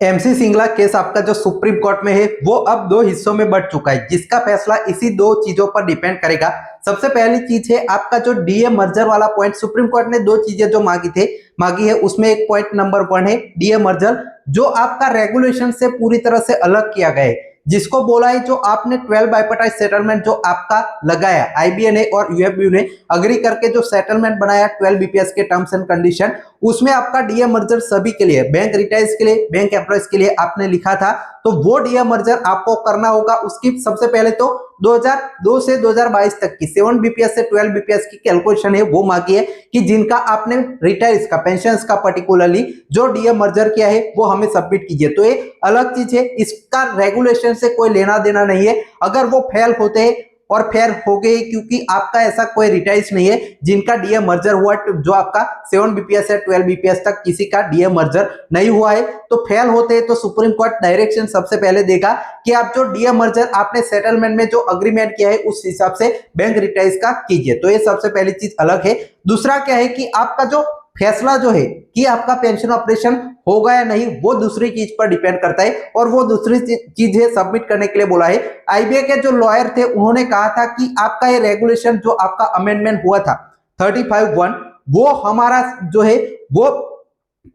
MC Singla case आपका जो supreme court में है वो अब दो हिस्सों में बढ़ चुका है, जिसका फैसला इसी दो चीजों पर डिपेंड करेगा। सबसे पहली चीज है आपका जो डीए मर्जर वाला पॉइंट। सुप्रीम कोर्ट ने दो चीजें जो मांगी है उसमें एक पॉइंट नंबर 1 है डीए मर्जर, जो आपका रेगुलेशन से पूरी तरह से अलग किया गया है, जिसको बोला है जो आपने 12 बाइपार्टाइट सेटलमेंट जो आपका लगाया आईबीए और यूएफबी ने अग्री करके जो सेटलमेंट बनाया 12 बीपीएस के टर्म्स एंड कंडीशन, उसमें आपका डीए मर्जर सभी के लिए, बैंक रिटायर्स के लिए, बैंक एम्प्लॉयज के लिए आपने लिखा था। तो वो डीए मर्जर आपको करना होगा। उसकी सबसे पहले तो 2002 से 2022 तक की 7 बीपीएस से 12 बीपीएस की कैलकुलेशन है वो मांगी है कि जिनका आपने रिटायर्स का, पेंशन का पर्टिकुलरली जो डीए मर्जर किया है वो हमें सबमिट कीजिए। तो ये अलग चीज है, इसका रेगुलेशन से कोई लेना देना नहीं है। अगर वो फेल होते हैं और फेल हो गए क्योंकि आपका ऐसा कोई रिटायर्स नहीं है जिनका डीए मर्जर हुआ, जो आपका 7 बीपीएस से 12 बीपीएस तक किसी का डीए मर्जर नहीं हुआ है, तो फेल होते हैं तो सुप्रीम कोर्ट डायरेक्शन सबसे पहले देगा कि आप जो डीए मर्जर आपने सेटलमेंट में जो अग्रीमेंट किया है उस हिसाब से बैंक रिटायर्स का कीजिए। तो ये सबसे पहली चीज अलग है। दूसरा क्या है कि आपका जो फैसला जो है कि आपका पेंशन ऑपरेशन होगा या नहीं, वो दूसरी चीज पर डिपेंड करता है, और वो दूसरी चीज है सबमिट करने के लिए बोला है। आईबीए के जो लॉयर थे उन्होंने कहा था कि आपका ये रेगुलेशन जो आपका अमेंडमेंट हुआ था 35(1), वो हमारा जो है वो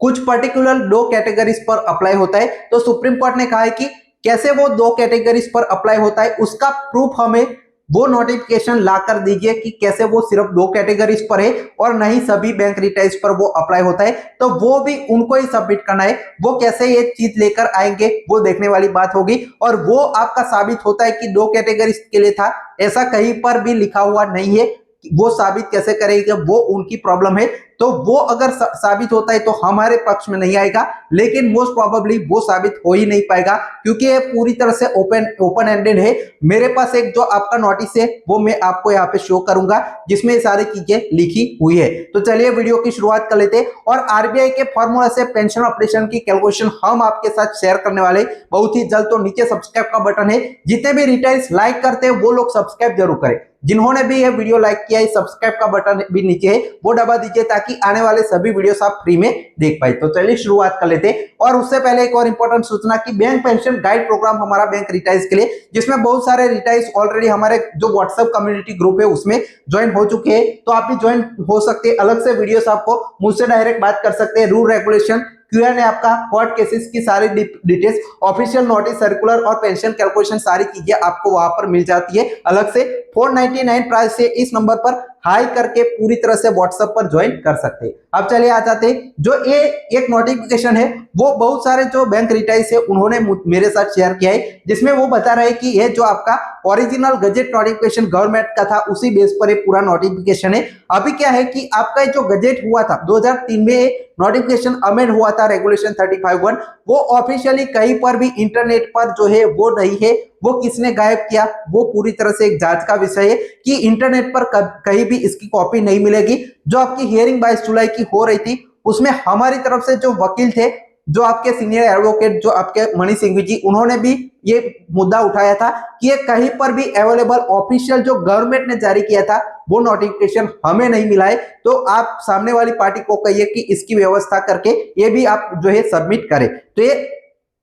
कुछ पर्टिकुलर दो कैटेगरीज पर अप्लाई होता है। तो सुप्रीम कोर्ट ने कहा है कि कैसे वो दो कैटेगरीज पर अप्लाई होता है उसका प्रूफ हमें वो नोटिफिकेशन ला कर दीजिए कि कैसे वो सिर्फ दो कैटेगरीज पर है और नहीं सभी बैंक रिटायर्स पर वो अप्लाई होता है। तो वो भी उनको ही सबमिट करना है। वो कैसे ये चीज लेकर आएंगे वो देखने वाली बात होगी, और वो आपका साबित होता है कि दो कैटेगरीज के लिए था, ऐसा कहीं पर भी लिखा हुआ नहीं है। वो साबित कैसे करेंगे वो उनकी प्रॉब्लम है। तो वो अगर साबित होता है तो हमारे पक्ष में नहीं आएगा, लेकिन मोस्ट प्रोबेबली वो साबित हो ही नहीं पाएगा क्योंकि ये पूरी तरह से ओपन एंडेड है। मेरे पास एक जो आपका नोटिस है वो मैं आपको यहाँ पे शो करूंगा जिसमें ये सारी चीजें लिखी हुई है। तो चलिए वीडियो की शुरुआत कर लेते हैं, और आरबीआई के फॉर्मूला से पेंशन ऑपरेशन की कैलकुलेशन हम आपके साथ शेयर करने वाले बहुत ही जल्द। तो नीचे सब्सक्राइब का बटन है, जितने भी रिटायर्स लाइक करते हैं वो लोग सब्सक्राइब जरूर करें। जिन्होंने भी ये वीडियो लाइक किया है सब्सक्राइब का बटन भी नीचे है वो दबा दीजिए ताकि आने वाले सभी वीडियोस आप फ्री में देख पाए। तो चलिए शुरुआत कर लेते हैं। और उससे पहले एक और इंपॉर्टेंट सूचना कि बैंक पेंशन गाइड प्रोग्राम हमारा बैंक रिटायर्स के लिए, जिसमें बहुत सारे रिटायर्स ऑलरेडी हमारे जो व्हाट्सएप कम्युनिटी ग्रुप है उसमें ज्वाइन हो चुके हैं। तो आप भी ज्वाइन हो सकते हैं, अलग से वीडियोस आपको मुझसे डायरेक्ट बात कर सकते हैं। रूल रेगुलेशन क्यूएनए, आपका कोर्ट केसेस की सारी डिटेल्स, ऑफिशियल नोटिस, सर्कुलर और पेंशन कैलकुलेशन सारी चीजें आपको वहां पर मिल जाती है अलग से। 499 प्राइस से इस नंबर पर हाई करके पूरी तरह से व्हाट्सएप पर ज्वाइन कर सकते हैं। अब चलिए आ जाते हैं, जो ये एक नोटिफिकेशन है वो बहुत सारे जो बैंक रिटायर्स है उन्होंने मेरे साथ शेयर किया है, जिसमें वो बता रहे हैं कि ये जो आपका ओरिजिनल गजेट नोटिफिकेशन गवर्नमेंट का था उसी बेस पर ये पूरा नोटिफिकेशन है। अभी क्या है कि आपका जो गजेट हुआ था 2003 में नोटिफिकेशन अमेंड हुआ था रेगुलेशन 35(1), वो ऑफिशियली कहीं पर भी इंटरनेट पर जो है वो नहीं है। वो किसने गायब किया वो पूरी तरह से एक जांच का विषय है कि इंटरनेट पर कहीं भी इसकी कॉपी नहीं मिलेगी। जो आपकी हियरिंग 22 जुलाई की हो रही थी उसमें हमारी तरफ से जो वकील थे, जो आपके सीनियर एडवोकेट जो आपके मणि सिंघवी जी, उन्होंने भी ये मुद्दा उठाया था कि ये कहीं पर भी अवेलेबल ऑफिशियल जो गवर्नमेंट ने जारी किया था वो नोटिफिकेशन हमें नहीं मिला है। तो आप सामने वाली पार्टी को कहिए कि इसकी व्यवस्था करके ये भी आप जो है सबमिट करें। तो ये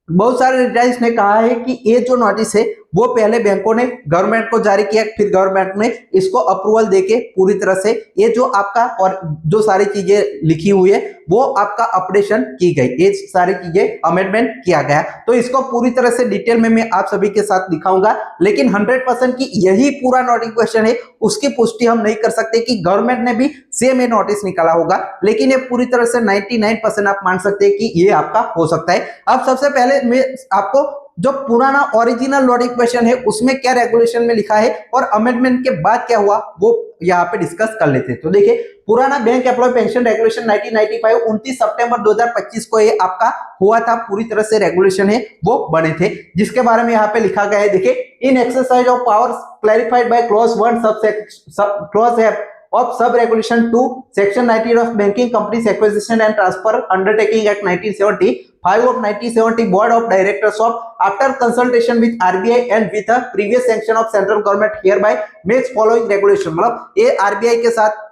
बहुत सारे रिटायर्स ने कहा है कि ये जो नोटिस है वो पहले बैंकों ने गवर्नमेंट को जारी किया, फिर गवर्नमेंट ने इसको अप्रूवल देके पूरी तरह से ये जो आपका और जो सारी चीजें लिखी हुई है वो आपका अपडेशन की गई, ये सारी चीजें अमेंडमेंट किया गया। तो इसको पूरी तरह से डिटेल में मैं आप सभी के साथ दिखाऊंगा, लेकिन 100% की यही पूरा नोटिफिकेशन है उसकी पुष्टि हम नहीं कर सकते कि गवर्नमेंट ने भी सेम ये नोटिस निकाला होगा, लेकिन ये पूरी तरह से 99% आप मान सकते हैं कि ये आपका हो सकता है। अब सबसे पहले मैं आपको जो पुराना ओरिजिनल नोटिफिकेशन है उसमें क्या रेगुलेशन में लिखा है और अमेंडमेंट के बाद क्या हुआ वो यहाँ पे डिस्कस कर लेते हैं। तो देखिए, पुराना बैंक एम्प्लॉय पेंशन रेगुलेशन 1995 29 सितंबर 2025 को ये आपका हुआ था, पूरी तरह से रेगुलेशन है वो बने थे, जिसके बारे में यहाँ पे लिखा गया है। देखिए, in exercise of powers clarified by clause 1 clause of sub-regulation 2, Section 19 of Banking Companies Acquisition and Transfer Undertaking Act 1970, 5 of 1970 Board of Directors of, after consultation with RBI and with a previous sanction of central government, hereby makes following regulation। मतलब ये RBI के साथ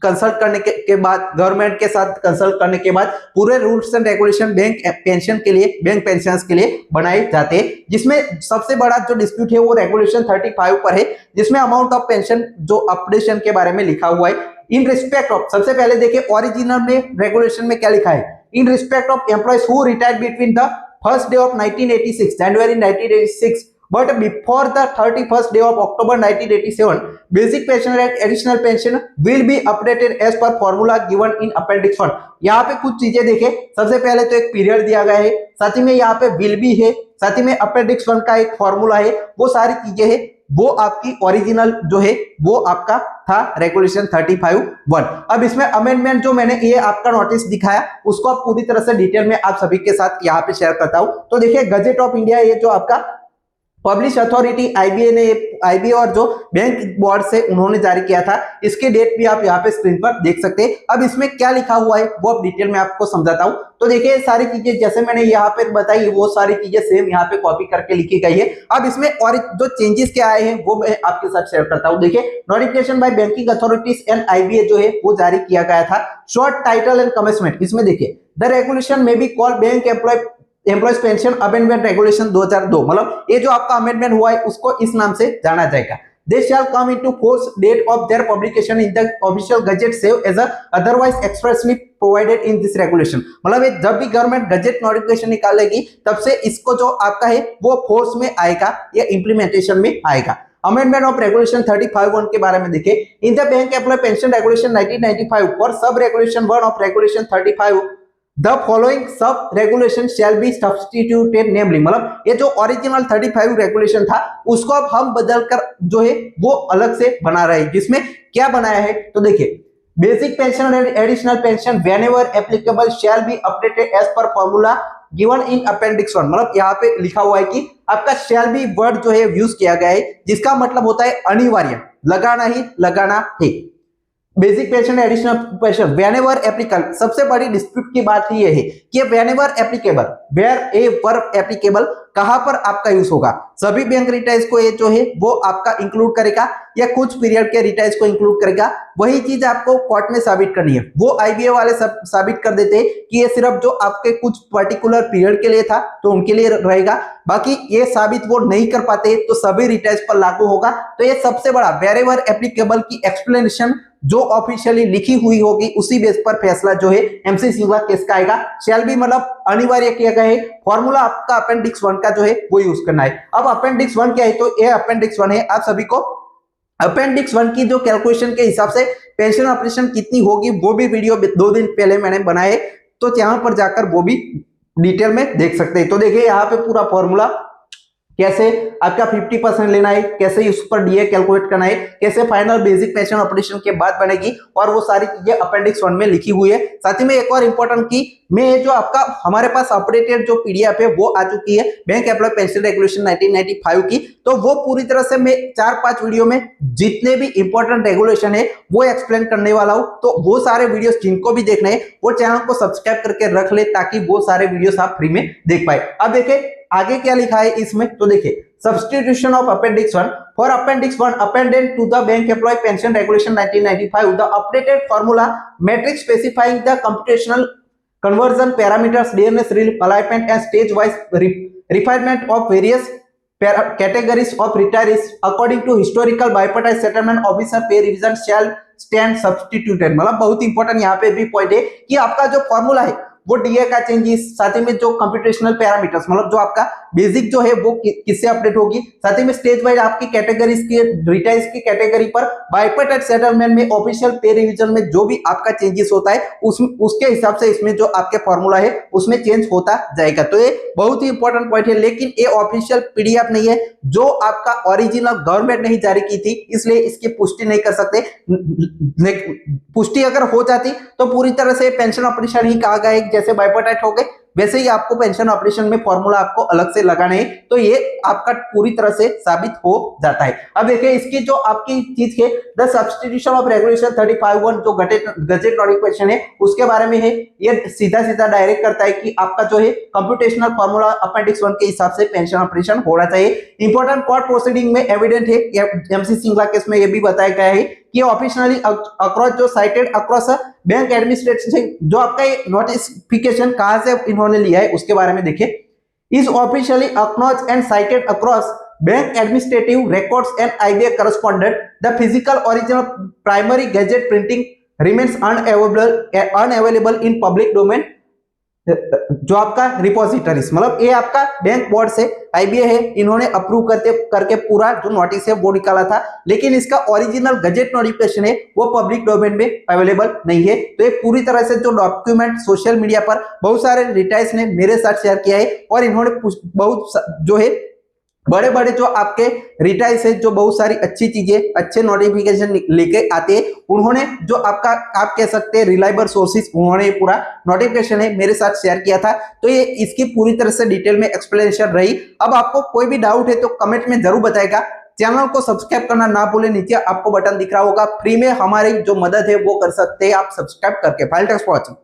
consult करने के बाद, government के साथ consult करने के बाद पूरे rules and regulation bank pension के लिए, बैंक पेंशन्स के लिए बनाए जाते हैं, जिसमें सबसे बड़ा जो डिस्प्यूट है वो रेगुलेशन 35 पर है, जिसमें अमाउंट ऑफ पेंशन जो अपडेशन के बारे में लिखा हुआ है। इन रिस्पेक्ट ऑफ, सबसे पहले देखिए ओरिजिनल में रेगुलेशन में क्या लिखा है, in respect of employees who retired between the first day of 1986 January 1986 but before the 31st day of October 1987 basic pension and additional pension will be updated as per formula given in appendix 1। यहाँ पे कुछ चीजें देखें, सबसे पहले तो एक period दिया गया है, साथ ही में यहाँ पे विल भी है, साथ ही में अपेंडिक्स 1 का एक फॉर्मूला है, वो सारी चीजें हैं, वो आपकी ओरिजिनल जो है वो आपका था रेगुलेशन 35(1)। अब इसमें अमेंडमेंट जो मैंने ये आपका नोटिस दिखाया उसको आप पूरी तरह से डिटेल में आप सभी के साथ यहाँ पे शेयर करता हूं। तो देखिए गजेट ऑफ इंडिया, ये जो आपका पब्लिश अथॉरिटी आईबीए और जो बैंक बोर्ड से उन्होंने जारी किया था, इसके डेट भी आप यहाँ पे स्क्रीन पर देख सकते हैं। अब इसमें क्या लिखा हुआ है वो अब डिटेल में आपको समझाता हूं। तो देखिए सारी चीजें जैसे मैंने यहाँ पे बताई वो सारी चीजें सेम यहाँ पे कॉपी करके लिखी गई है। अब इसमें और जो चेंजेस क्या आए हैं वो मैं आपके साथ शेयर करता हूँ। देखिए notification by banking authorities and IBA जो है वो जारी किया गया था। शॉर्ट टाइटल एंड कमेंसमेंट, इसमें देखिए द रेगुलेशन में be called bank employees pension amendment regulation 2002, मतलब ये जो आपका अमेंडमेंट हुआ है उसको इस नाम से जाना जाएगा। They shall come into force date of their publication in the official gazette save as a otherwise expressly provided in this regulation। मतलब ये जब भी गवर्नमेंट गजेट नोटिफिकेशन निकालेगी तब से इसको जो आपका है वो फोर्स में आएगा या इंप्लीमेंटेशन में आएगा। अमेंडमेंट ऑफ रेगुलेशन 35(1) के बारे में देखिए, in the bank employ pension regulation 1995 for sub regulation 1 of regulation 35 the following sub regulation shall be substituted namely, मतलब ये जो ओरिजिनल 35 रेगुलेशन था उसको अब हम बदल कर जो है वो अलग से बना रहे हैं। जिसमें क्या बनाया है तो देखिए basic pension and additional pension whenever applicable shall be updated as per formula given in appendix 1। मतलब यहाँ पे लिखा हुआ है कि आपका शैल बी वर्ड जो है यूज किया गया है, जिसका मतलब होता है अनिवार्य, लगाना ही लगाना है। Basic pension additional pension whenever applicable, सबसे बड़ी डिस्प्यूट की बात ये है कि whenever applicable, where a verb applicable, कहां पर आपका यूज होगा। सभी बैंक रिटाइज को ये जो है वो आपका इंक्लूड करेगा या कुछ पीरियड के रिटाइज को इंक्लूड करेगा, वही चीज आपको कोर्ट में साबित करनी है। वो आईबीए वाले सब साबित कर देते हैं कि ये सिर्फ जो आपके कुछ पर्टिकुलर पीरियड के लिए था तो उनके लिए रहेगा, बाकी ये साबित वो नहीं कर पाते तो सभी रिटाइज पर लागू होगा। तो ये सबसे बड़ा वेरेवर एप्लीकेबल की एक्सप्लेनेशन जो ऑफिशियली लिखी हुई होगी उसी बेस पर फैसला जो है एमसी सिंघला केस का आएगा। शैल बी मतलब अनिवार्य किया गया है, फॉर्मूला आपका अपेंडिक्स 1 का जो है वो यूज करना है। अब अपेंडिक्स 1 क्या है तो ये अपेंडिक्स 1 है। आप सभी को अपेंडिक्स 1 की जो कैलकुलेशन के हिसाब से पेंशन ऑपरेशन कितनी होगी वो भी वीडियो 2 दिन पहले मैंने बनाए, तो यहाँ पर जाकर वो भी डिटेल में देख सकते हैं। तो देखिए यहाँ पे पूरा फॉर्मूला कैसे आपका 50% लेना है, कैसे उस पर डीए कैलकुलेट करना है, कैसे फाइनल बेसिक पेंशन ऑपरेशन के बाद बनेगी, और वो सारी चीजें अपेंडिक्स 1 में लिखी हुई है। साथ ही में एक और इंपॉर्टेंट की में जो आपका हमारे पास अपडेटेड जो पीडीएफ है वो आ चुकी है बैंक एम्प्लॉय पेंशन रेगुलेशन 1995 की, तो वो पूरी तरह से मैं 4-5 वीडियो में जितने भी इंपॉर्टेंट रेगुलेशन है वो एक्सप्लेन करने वाला हूं। तो वो सारे वीडियोस जिनको भी देखने हैं वो चैनल को सब्सक्राइब करके रख ले ताकि वो सारे वीडियोस आप फ्री में देख पाए। अब देखिए आगे क्या लिखा है इसमें, तो देखिए substitution of appendix 1 for appendix 1 appended to the bank employ pension regulation 1995 the updated formula matrix specifying the computational conversion parameters, dearness, alignment and stage wise refinement of various categories of retirees according to historical bipartite settlement officer pay revision shall stand substituted। मतलब बहुत important यहाँ पे भी point है कि आपका जो formula है वो डीए का चेंजेस, साथ ही में जो कंप्यूटेशनल पैरामीटर्स मतलब जो आपका बेसिक जो है वो किससे अपडेट होगी, साथ ही में स्टेज वाइज आपकी कैटेगरीज की रिटाइज की कैटेगरी पर बाइपार्टाइट सेटलमेंट में ऑफिशियल पे रिवीजन में जो भी आपका चेंजेस होता है उसके हिसाब से इसमें जो आपके फॉर्मूला है उसमें चेंज होता जाएगा। तो ये बहुत ही इंपॉर्टेंट पॉइंट है, लेकिन ये ऑफिशियल पीडीएफ नहीं है जो आपका ओरिजिनल गवर्नमेंट ने जारी की थी, इसलिए इसकी पुष्टि नहीं कर सकते। पुष्टि अगर हो जाती तो पूरी तरह से पेंशन ऑपरेशन ही कहा गया, जैसे बाइपार्टाइट हो गए वैसे ही आपको पेंशन ऑपरेशन में फॉर्मूला आपको अलग से लगाना है, तो ये आपका पूरी तरह से साबित हो जाता है। अब देखिए इसकी जो आपकी चीज है द सब्स्टिट्यूशन ऑफ रेगुलेशन 35(1) जो गजेट नोटिफिकेशन है उसके बारे में है, ये सीधा सीधा डायरेक्ट करता है कि आपका जो है कंप्यूटेशनल फॉर्मूला अपेंडिक्स 1 के हिसाब से पेंशन ऑपरेशन होना चाहिए। इंपॉर्टेंट कोर्ट प्रोसीडिंग में एविडेंट है, एमसी सिंघला केस में ये भी बताया गया है कि ऑफिशियली अक्रॉस जो साइटेड अक्रॉस बैंक एडमिनिस्ट्रेशन, जो आपका ये नोटिफिकेशन कहां से इन्होंने लिया है उसके बारे में देखिए। Is officially acknowledged and cited across bank administrative records and IBA correspondent. The physical original primary gazette printing remains unavailable in public domain. जो आपका रिपोजिटरीज, मतलब ये आपका बैंक बोर्ड से आईबीए है, इन्होंने अप्रूव करके पूरा जो नोटिस है वो निकाला था, लेकिन इसका ओरिजिनल गजेट नोटिफिकेशन है वो पब्लिक डोमेन में अवेलेबल नहीं है। तो ये पूरी तरह से जो डॉक्यूमेंट सोशल मीडिया पर बहुत सारे रिटाइज ने मेरे साथ शेयर किया है, और इन्होंने बहुत जो है बड़े बड़े जो आपके रिटाइज है जो बहुत सारी अच्छी चीजें अच्छे नोटिफिकेशन लेके आते हैं, उन्होंने जो आपका आप कह सकते हैं रिलायबल सोर्सेज, उन्होंने पूरा नोटिफिकेशन है मेरे साथ शेयर किया था। तो ये इसकी पूरी तरह से डिटेल में एक्सप्लेनेशन रही। अब आपको कोई भी डाउट है तो कमेंट में जरूर बताएगा। चैनल को सब्सक्राइब करना ना भूले, नीचे आपको बटन दिख रहा होगा, फ्री में हमारी जो मदद है वो कर सकते हैं आप सब्सक्राइब करके। File text watching.